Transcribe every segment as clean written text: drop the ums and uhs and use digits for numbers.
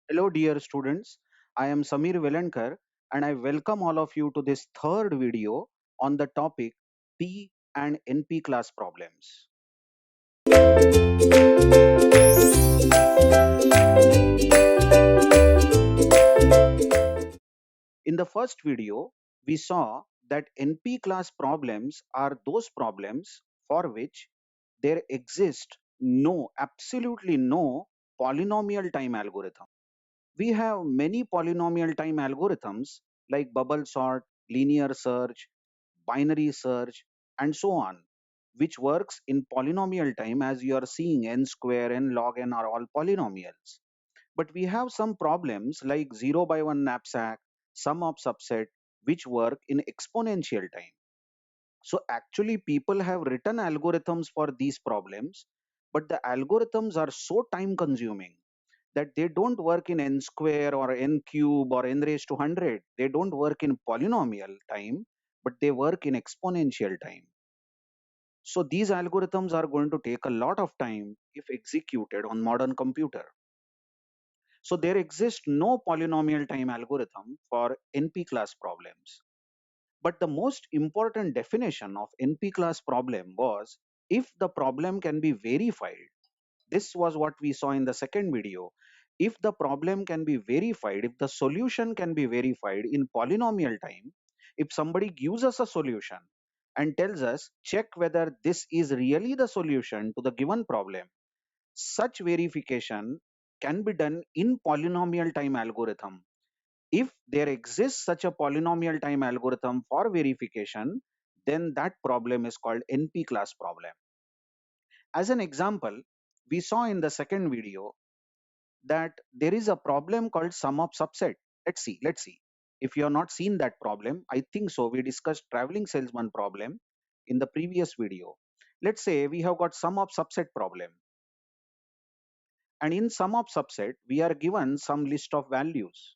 Hello, dear students. I am Samir Velankar and I welcome all of you to this third video on the topic P and NP class problems. In the first video, we saw that NP class problems are those problems for which there exists absolutely no polynomial time algorithm. We have many polynomial time algorithms like bubble sort, linear search, binary search, and so on, which works in polynomial time as you are seeing n square, n log n are all polynomials. But we have some problems like 0 by 1 knapsack, sum of subset, which work in exponential time. So actually people have written algorithms for these problems, but the algorithms are so time consuming that they don't work in n square or n cube or n raised to 100. They don't work in polynomial time, but they work in exponential time. So these algorithms are going to take a lot of time if executed on modern computer. So there exists no polynomial time algorithm for NP class problems. But the most important definition of NP class problem was if the problem can be verified. This was what we saw in the second video. If the problem can be verified, if the solution can be verified in polynomial time, if somebody gives us a solution and tells us check whether this is really the solution to the given problem, such verification can be done in polynomial time algorithm. If there exists such a polynomial time algorithm for verification, then that problem is called NP class problem. As an example, we saw in the second video that there is a problem called sum of subset. Let's see. If you have not seen that problem, I think so. We discussed traveling salesman problem in the previous video. Let's say we have got sum of subset problem. And in sum of subset, we are given some list of values.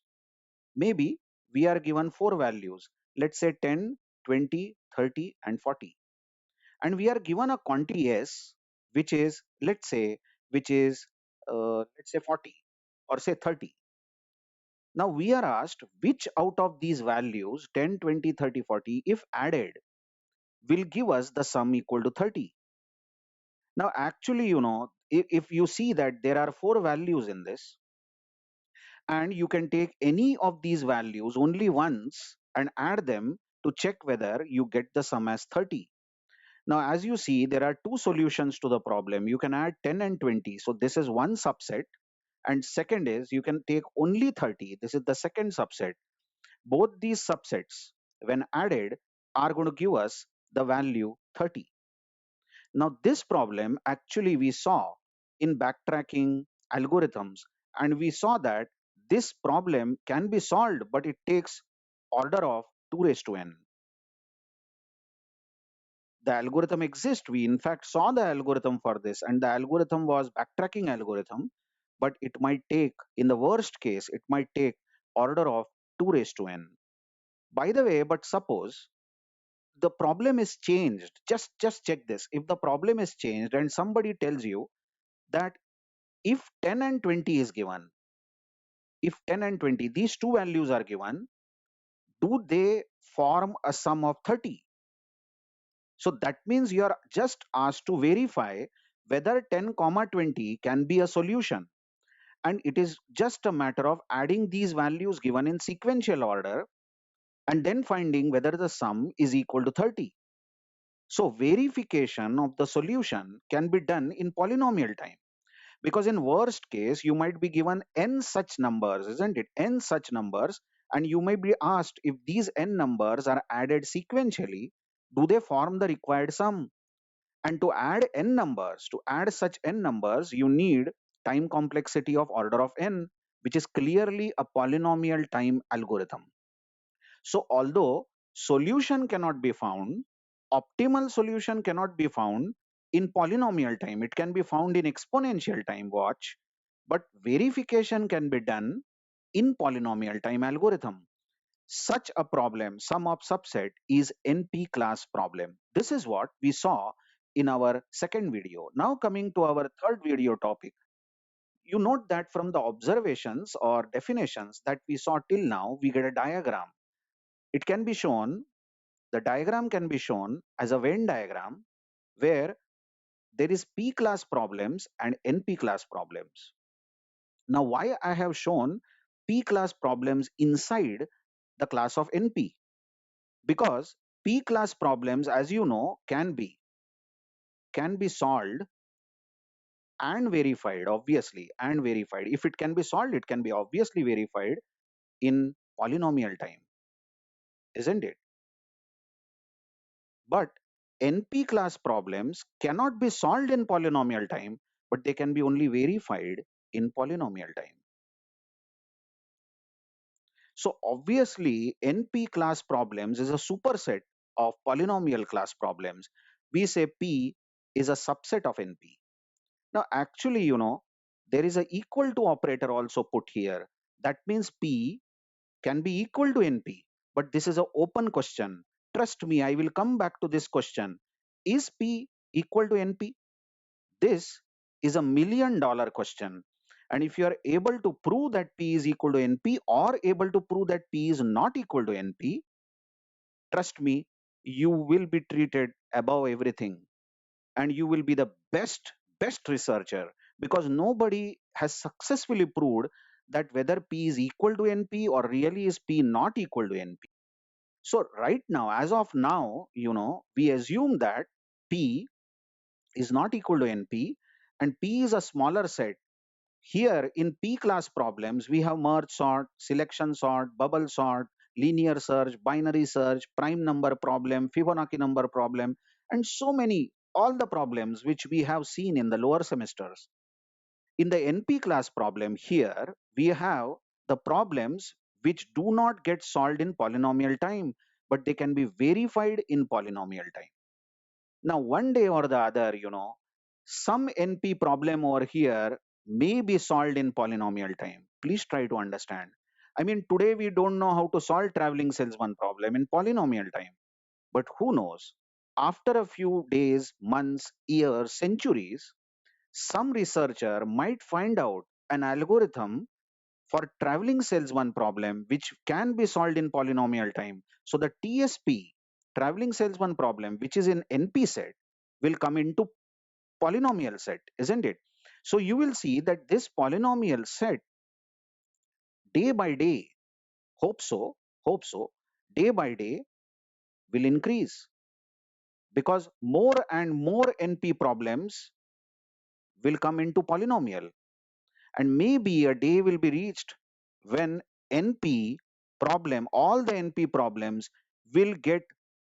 Maybe we are given four values. Let's say 10, 20, 30, and 40. And we are given a quantity S, which is, let's say 40 or say 30. Now we are asked which out of these values 10, 20, 30, 40, if added, will give us the sum equal to 30. Now actually, if you see that there are four values in this, and you can take any of these values only once and add them to check whether you get the sum as 30. Now as you see, there are two solutions to the problem. You can add 10 and 20. So this is one subset. And second is you can take only 30. This is the second subset. Both these subsets, when added, are going to give us the value 30. Now, this problem actually we saw in backtracking algorithms, and we saw that this problem can be solved, but it takes order of 2 raised to n. The algorithm exists. We in fact saw the algorithm for this, and the algorithm was backtracking algorithm, but it might take, in the worst case, it might take order of 2 raised to n. By the way, but suppose the problem is changed. Just check this. If the problem is changed and somebody tells you that if 10 and 20 is given, if 10 and 20, these two values are given, do they form a sum of 30? So that means you are just asked to verify whether 10 comma 20 can be a solution, and it is just a matter of adding these values given in sequential order and then finding whether the sum is equal to 30. So verification of the solution can be done in polynomial time, because in worst case you might be given n such numbers, isn't it? N such numbers, and you may be asked if these n numbers are added sequentially, do they form the required sum? And to add n numbers, to add such n numbers, you need time complexity of order of n, which is clearly a polynomial time algorithm. So although solution cannot be found, optimal solution cannot be found in polynomial time, it can be found in exponential time, watch, but verification can be done in polynomial time algorithm. Such a problem, sum of subset, is NP class problem. This is what we saw in our second video. Now coming to our third video topic, You note that from the observations or definitions that we saw till now, we get a diagram. It can be shown, the diagram can be shown as a Venn diagram where there is P class problems and NP class problems. Now, why I have shown P class problems inside the class of NP? Because P class problems, as you know, can be solved and verified, obviously, and verified. If it can be solved, it can be obviously verified in polynomial time, isn't it? But NP class problems cannot be solved in polynomial time, but they can be only verified in polynomial time. So obviously, NP class problems is a superset of polynomial class problems. We say P is a subset of NP. Now, actually, there is a equal to operator also put here. That means P can be equal to NP. But this is an open question. Trust me, I will come back to this question. Is P equal to NP? This is $1 million question. And if you are able to prove that P is equal to NP or able to prove that P is not equal to NP, trust me, you will be treated above everything and you will be the best researcher, because nobody has successfully proved that whether P is equal to NP or really is P not equal to NP. So right now, as of now, we assume that P is not equal to NP and P is a smaller set. Here in P class problems, we have merge sort, selection sort, bubble sort, linear search, binary search, prime number problem, Fibonacci number problem, and so many, all the problems which we have seen in the lower semesters. In the NP class problem here, we have the problems which do not get solved in polynomial time, but they can be verified in polynomial time. Now, one day or the other, some NP problem over here may be solved in polynomial time. Please try to understand. I mean, today we don't know how to solve traveling salesman problem in polynomial time. But who knows? After a few days, months, years, centuries, some researcher might find out an algorithm for traveling salesman problem which can be solved in polynomial time. So the TSP, traveling salesman problem, which is in NP set, will come into polynomial set, isn't it? So you will see that this polynomial set, day by day, hope so, day by day will increase, because more and more NP problems will come into polynomial. And maybe a day will be reached when NP problem, all the NP problems will get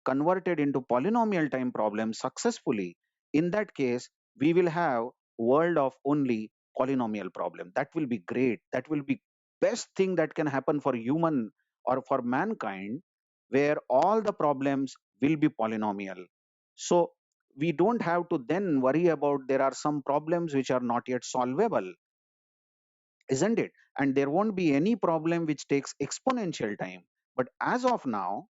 converted into polynomial time problems successfully. In that case, we will have world of only polynomial problem. That will be great. That will be best thing that can happen for human or for mankind, where all the problems will be polynomial. So we don't have to then worry about there are some problems which are not yet solvable, isn't it? And there won't be any problem which takes exponential time. But as of now,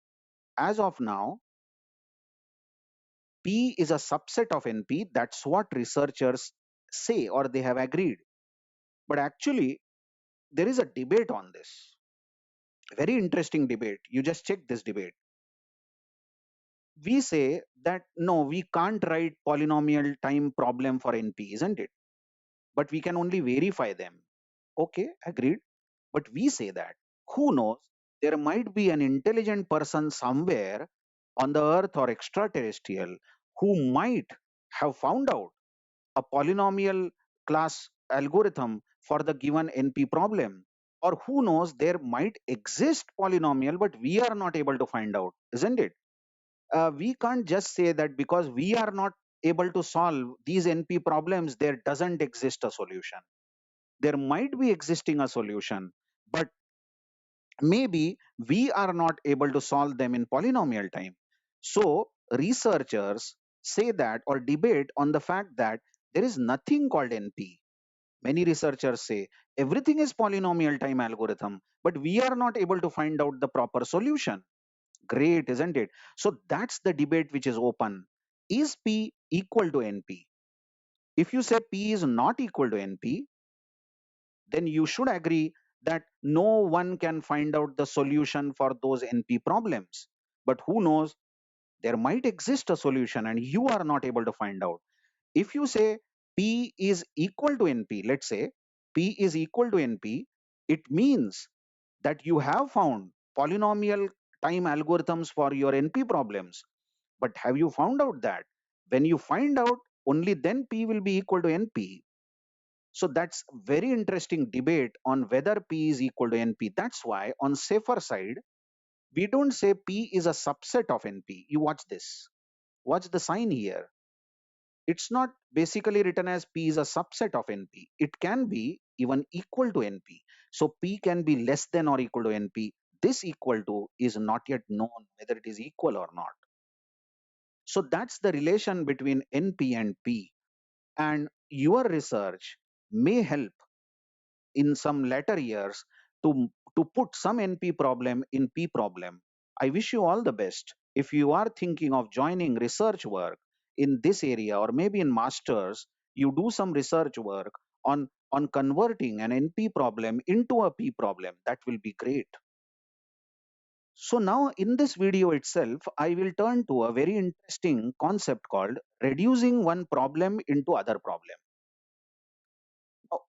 P is a subset of NP. That's what researchers say or they have agreed. But actually, there is a debate on this. Very interesting debate. You just check this debate. We say that no, we can't write polynomial time problem for NP, isn't it? But we can only verify them. Okay, agreed. But we say that, who knows, there might be an intelligent person somewhere on the earth or extraterrestrial who might have found out a polynomial class algorithm for the given NP problem. Or who knows, there might exist polynomial, but we are not able to find out, isn't it? We can't just say that because we are not able to solve these NP problems, there doesn't exist a solution. There might be existing a solution, but maybe we are not able to solve them in polynomial time. So researchers say that or debate on the fact that there is nothing called NP. Many researchers say everything is polynomial time algorithm, but we are not able to find out the proper solution. Great, isn't it? So that's the debate which is open. Is P equal to NP? If you say P is not equal to NP, then you should agree that no one can find out the solution for those NP problems. But who knows, there might exist a solution and you are not able to find out. If you say P is equal to NP, let's say P is equal to NP, it means that you have found polynomial time algorithms for your NP problems. But have you found out that when you find out, only then P will be equal to NP? So that's very interesting debate on whether P is equal to NP. That's why on safer side, we don't say P is a subset of NP. You watch this. Watch the sign here. It's not basically written as P is a subset of NP. It can be even equal to NP. So P can be less than or equal to NP. This equal to is not yet known whether it is equal or not. So that's the relation between NP and P. And your research may help in some later years to put some NP problem in P problem. I wish you all the best. If you are thinking of joining research work in this area or maybe in masters, you do some research work on converting an NP problem into a P problem. That will be great. So now in this video itself, I will turn to a very interesting concept called reducing one problem into other problem.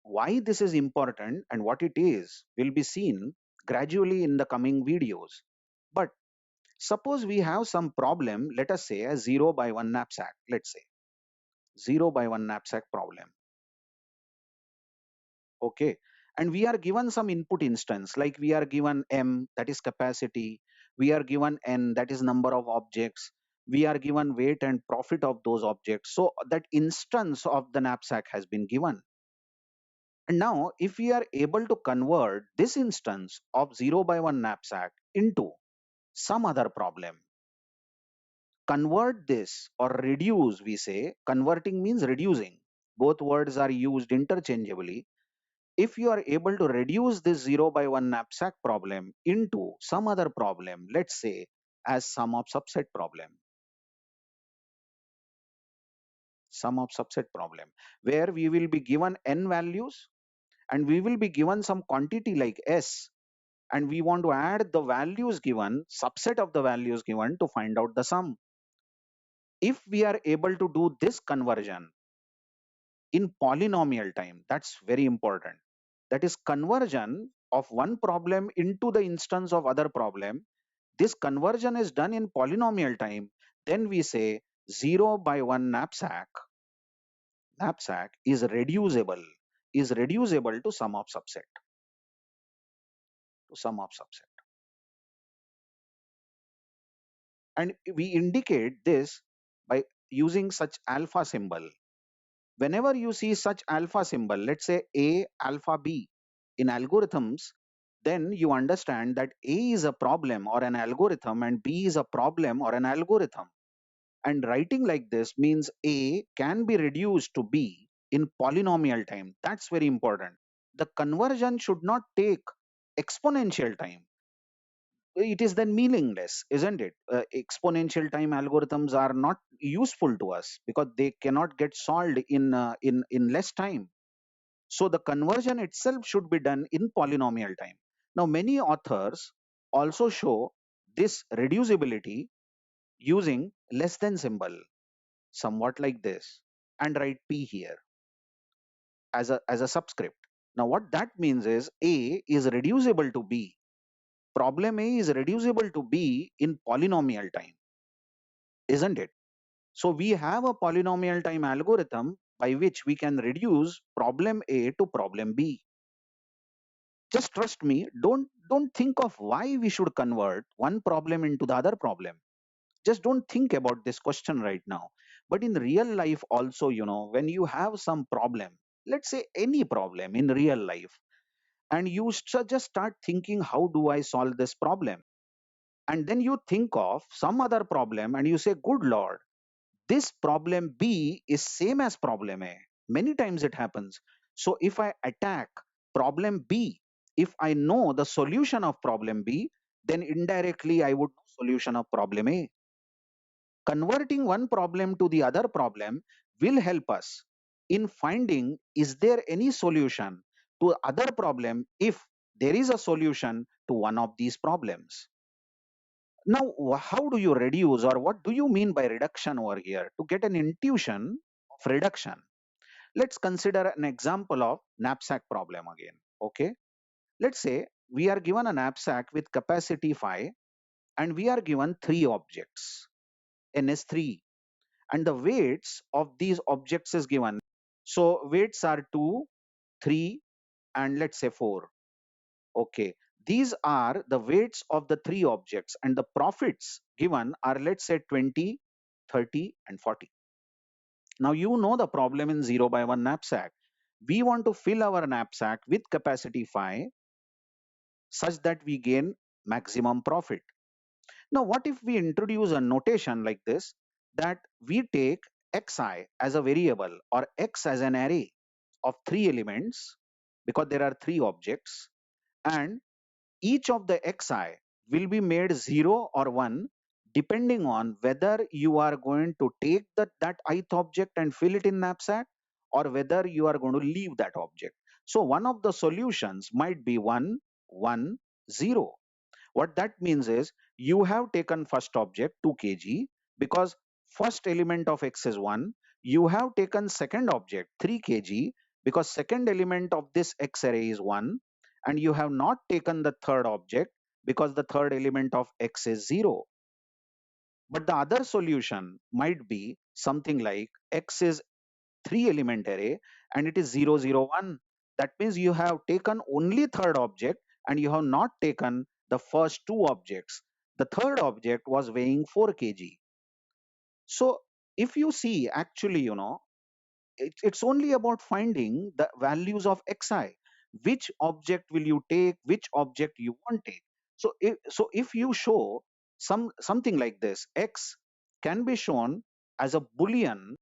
Why this is important and what it is will be seen gradually in the coming videos. But suppose we have some problem, let us say a 0 by 1 knapsack, let's say 0 by 1 knapsack problem. Okay. And we are given some input instance, like we are given M, that is capacity. We are given N, that is number of objects. We are given weight and profit of those objects. So that instance of the knapsack has been given. And now, if we are able to convert this instance of 0 by 1 knapsack into some other problem, convert this or reduce, we say, converting means reducing. Both words are used interchangeably. If you are able to reduce this 0 by 1 knapsack problem into some other problem, let's say as sum of subset problem, where we will be given n values and we will be given some quantity like S, and we want to add the values given, subset of the values given to find out the sum. If we are able to do this conversion in polynomial time, that's very important. That is conversion of one problem into the instance of other problem. This conversion is done in polynomial time. Then we say 0 by 1 knapsack is reducible to sum of subset. And we indicate this by using such alpha symbol. Whenever you see such alpha symbol, let's say A alpha B in algorithms, then you understand that A is a problem or an algorithm and B is a problem or an algorithm. And writing like this means A can be reduced to B in polynomial time. That's very important. The conversion should not take exponential time. It is then meaningless, isn't it? Exponential time algorithms are not useful to us because they cannot get solved in less time. So the conversion itself should be done in polynomial time. Now many authors also show this reducibility using less than symbol, somewhat like this, and write P here as a subscript. Now what that means is A is reducible to B. Problem A is reducible to B in polynomial time, isn't it? So we have a polynomial time algorithm by which we can reduce problem A to problem B. Just trust me, don't think of why we should convert one problem into the other problem. Just don't think about this question right now. But in real life also, when you have some problem, let's say any problem in real life, and you just start thinking, how do I solve this problem? And then you think of some other problem and you say, good Lord, this problem B is same as problem A. Many times it happens. So if I attack problem B, if I know the solution of problem B, then indirectly I would know solution of problem A. Converting one problem to the other problem will help us in finding, is there any solution to other problem if there is a solution to one of these problems. Now, how do you reduce, or what do you mean by reduction over here? To get an intuition of reduction, let's consider an example of knapsack problem again. Okay, let's say we are given a knapsack with capacity 5 and we are given three objects, NS3, and the weights of these objects is given. So weights are 2, 3, and let's say 4. Okay, these are the weights of the three objects, and the profits given are, let's say, 20, 30, and 40. Now you know the problem in 0 by 1 knapsack. We want to fill our knapsack with capacity 5 such that we gain maximum profit. Now, what if we introduce a notation like this, that we take xi as a variable or x as an array of three elements, because there are three objects, and each of the xi will be made 0 or 1 depending on whether you are going to take that ith object and fill it in knapsack, or whether you are going to leave that object. So one of the solutions might be 1, 1, 0. What that means is you have taken first object 2 kg because first element of x is 1. You have taken second object 3 kg because second element of this x array is 1. And you have not taken the third object because the third element of x is 0. But the other solution might be something like x is three element array and it is 0, 0, 1. That means you have taken only third object and you have not taken the first two objects. The third object was weighing 4 kg. So if you see, actually, it's only about finding the values of xi. Which object will you take? Which object you won't take? So if you show something like this, x can be shown as a boolean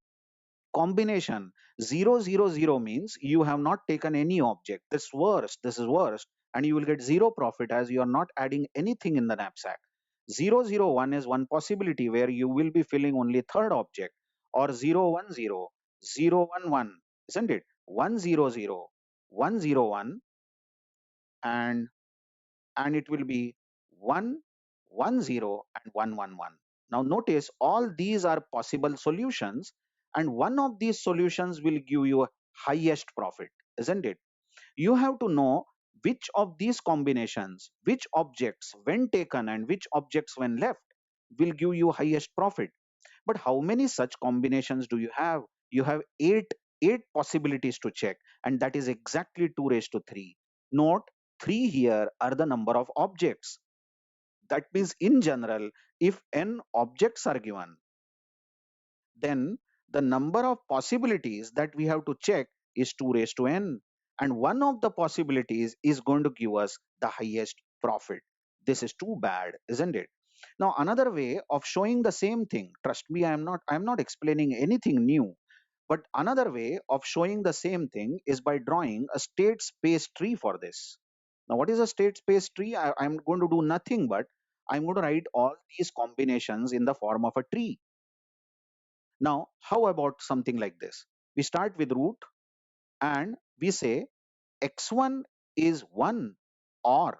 combination. 0, 0, 0 means you have not taken any object. This is worst, and you will get zero profit as you are not adding anything in the knapsack. 0, 0, 1 is one possibility where you will be filling only third object, or 0, 1, 0, 0, 1, 1, isn't it? 1, 0, 0, 1, 0, 1, and it will be 1, 1, 0, and 1, 1, 1. Now notice all these are possible solutions, and one of these solutions will give you a highest profit, isn't it? You have to know which of these combinations, which objects when taken and which objects when left, will give you highest profit. But how many such combinations do you have? You have eight possibilities to check, and that is exactly 2 raised to 3. Note, 3 here are the number of objects. That means in general, if n objects are given, then the number of possibilities that we have to check is 2 raised to n. And one of the possibilities is going to give us the highest profit. This is too bad, isn't it? Now, another way of showing the same thing, trust me, I'm not explaining anything new, but another way of showing the same thing is by drawing a state space tree for this. Now, what is a state space tree? I'm going to do nothing but I'm going to write all these combinations in the form of a tree. Now, how about something like this? We start with root and we say x1 is 1 or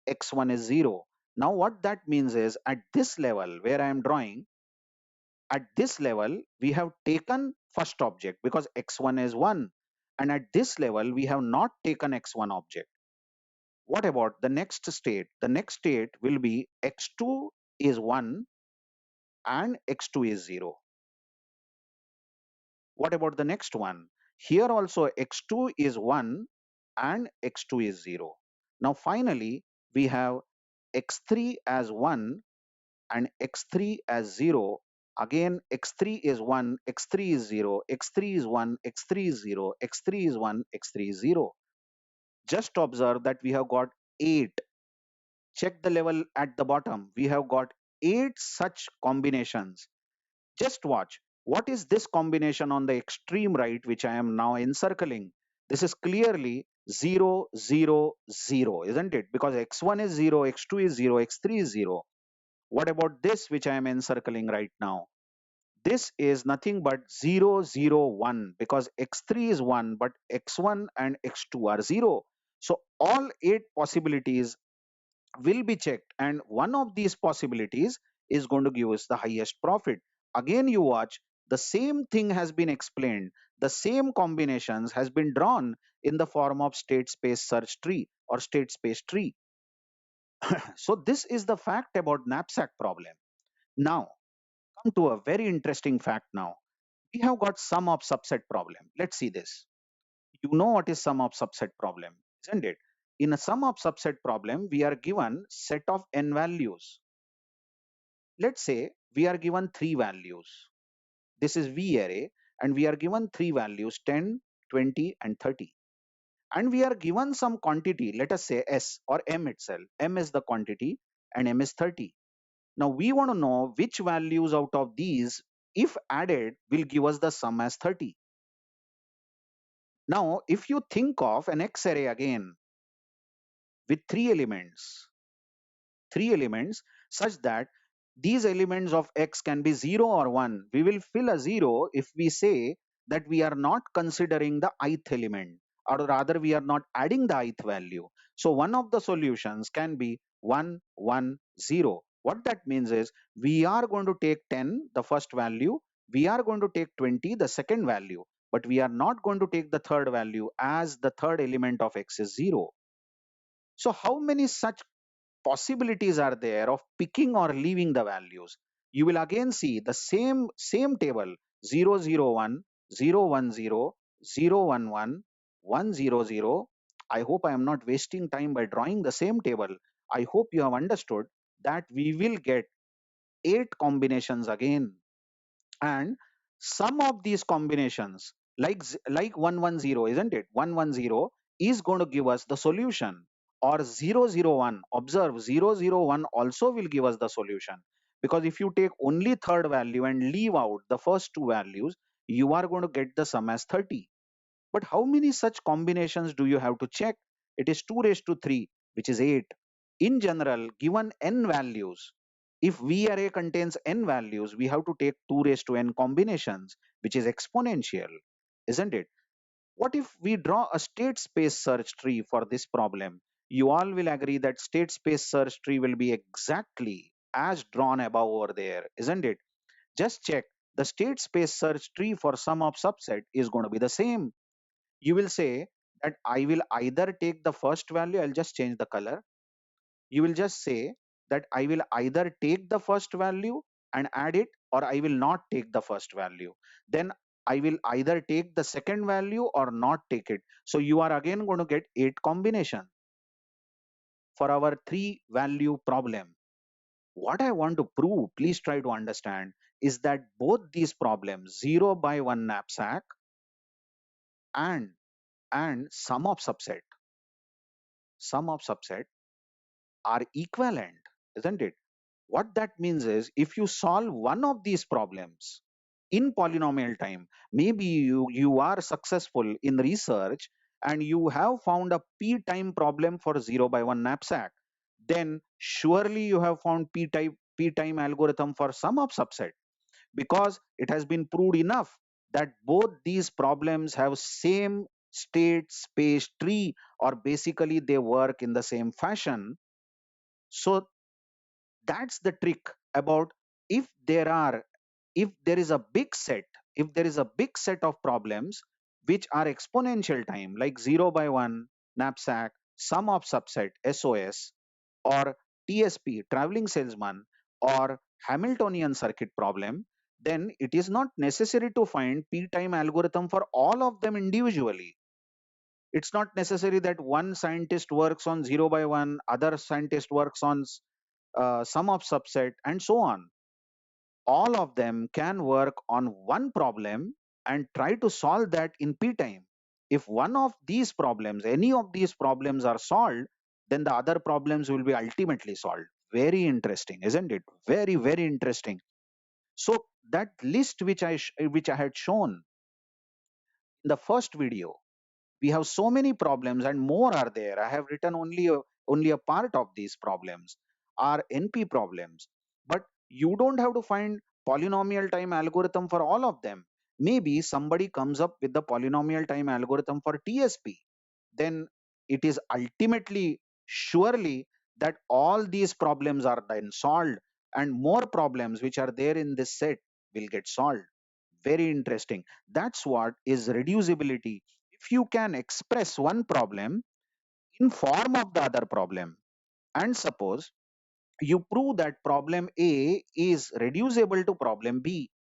x1 is 0. Now, what that means is at this level where I am drawing, at this level, we have taken first object because x1 is 1. And at this level, we have not taken x1 object. What about the next state? The next state will be x2 is 1 and x2 is 0. What about the next one? Here also x2 is 1 and x2 is 0. Now finally, we have x3 as 1 and x3 as 0. Again, x3 is 1, x3 is 0, x3 is 1, x3 is 0, x3 is 1, x3 is 0. Just observe that we have got 8. Check the level at the bottom. We have got 8 such combinations. Just watch. What is this combination on the extreme right, which I am now encircling? This is clearly 0, 0, 0, isn't it? Because x1 is 0, x2 is 0, x3 is 0. What about this, which I am encircling right now? This is nothing but 0, 0, 1, because x3 is 1, but x1 and x2 are 0. So all 8 possibilities will be checked, and one of these possibilities is going to give us the highest profit. Again, you watch, the same thing has been explained, the same combinations has been drawn in the form of state space search tree or state space tree. So this is the fact about knapsack problem. Now come to a very interesting fact. Now we have got sum of subset problem. Let's see this. You know what is sum of subset problem, isn't it? In a sum of subset problem, we are given set of n values. Let's say we are given 3 values. This is V array, and we are given 3 values, 10, 20, and 30. And we are given some quantity, let us say S or M itself. M is the quantity and M is 30. Now we want to know which values out of these, if added, will give us the sum as 30. Now, if you think of an X array again with 3 elements such that these elements of X can be 0 or 1, we will fill a 0 if we say that we are not considering the ith element, or rather we are not adding the ith value. So one of the solutions can be 1, 1, 0. What that means is we are going to take 10, the first value, we are going to take 20, the second value, but we are not going to take the third value, as the third element of X is 0. So how many such possibilities are there of picking or leaving the values? You will again see the same table: 0, 0, 1, 0, 1, 0, 0, 1, 1, 1, 0, 0. I hope I am not wasting time by drawing the same table. I hope you have understood that we will get 8 combinations again, and some of these combinations, like 110, isn't it? 110 is going to give us the solution, or 0, 0, 1. Observe, 0, 0, 1 also will give us the solution, because if you take only third value and leave out the first two values, you are going to get the sum as 30. But how many such combinations do you have to check? It is 2 raised to 3, which is 8. In general, given n values, if V array contains n values, we have to take 2 raised to n combinations, which is exponential, isn't it? What if we draw a state space search tree for this problem? You all will agree that state space search tree will be exactly as drawn above over there, isn't it? Just check, the state space search tree for sum of subset is going to be the same. You will say that I will either take the first value, I'll just change the color. You will just say that I will either take the first value and add it, or I will not take the first value. Then I will either take the second value or not take it. So you are again going to get 8 combination for our 3 value problem. What I want to prove, please try to understand, is that both these problems, 0 by 1 knapsack and sum of subset are equivalent, isn't it? What that means is if you solve one of these problems in polynomial time, maybe you are successful in research and you have found a p time problem for 0 by 1 knapsack, then surely you have found p time algorithm for sum of subset, because it has been proved enough that both these problems have same state space tree, or basically they work in the same fashion. So that's the trick about, if there are if there is a big set if there is a big set of problems which are exponential time, like 0 by 1 knapsack, sum of subset SOS, or TSP traveling salesman, or Hamiltonian circuit problem, then it is not necessary to find p time algorithm for all of them individually. It's not necessary that one scientist works on 0 by 1, other scientist works on sum of subset, and so on. All of them can work on one problem and try to solve that in p time. If one of these problems, any of these problems are solved, then the other problems will be ultimately solved. Very interesting, isn't it? Very, very interesting. So that list which I had shown in the first video, we have so many problems and more are there. I have written only a part of these problems are NP problems, but you don't have to find polynomial time algorithm for all of them. Maybe somebody comes up with the polynomial time algorithm for TSP. Then it is ultimately, surely, that all these problems are then solved, and more problems which are there in this set will get solved. Very interesting. That's what is reducibility. If you can express one problem in form of the other problem, and suppose you prove that problem A is reducible to problem B,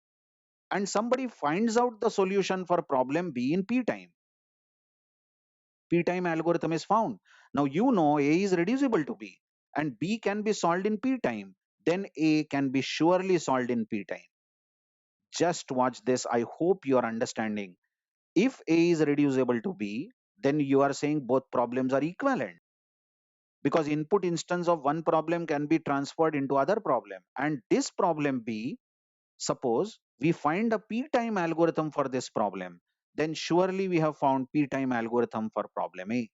and somebody finds out the solution for problem B in P time. P time algorithm is found. Now you know A is reducible to B and B can be solved in P time. Then A can be surely solved in P time. Just watch this. I hope you are understanding. If A is reducible to B, then you are saying both problems are equivalent, because input instance of one problem can be transferred into other problem. And this problem B, suppose we find a p-time algorithm for this problem, then surely we have found p-time algorithm for problem A.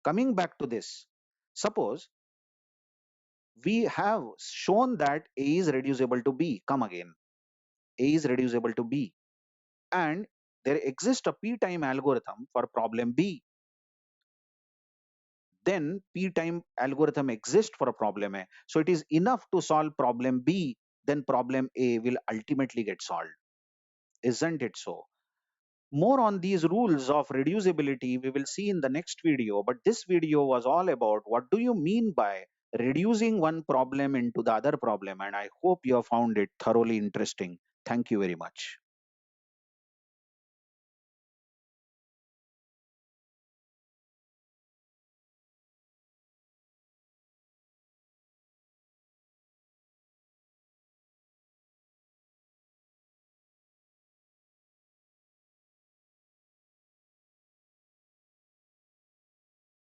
Coming back to this, suppose we have shown that A is reducible to B. Come again. A is reducible to B. And there exists a p-time algorithm for problem B. Then p-time algorithm exists for a problem A. So it is enough to solve problem B, then problem A will ultimately get solved. Isn't it so? More on these rules of reducibility we will see in the next video, but this video was all about what do you mean by reducing one problem into the other problem, and I hope you have found it thoroughly interesting. Thank you very much.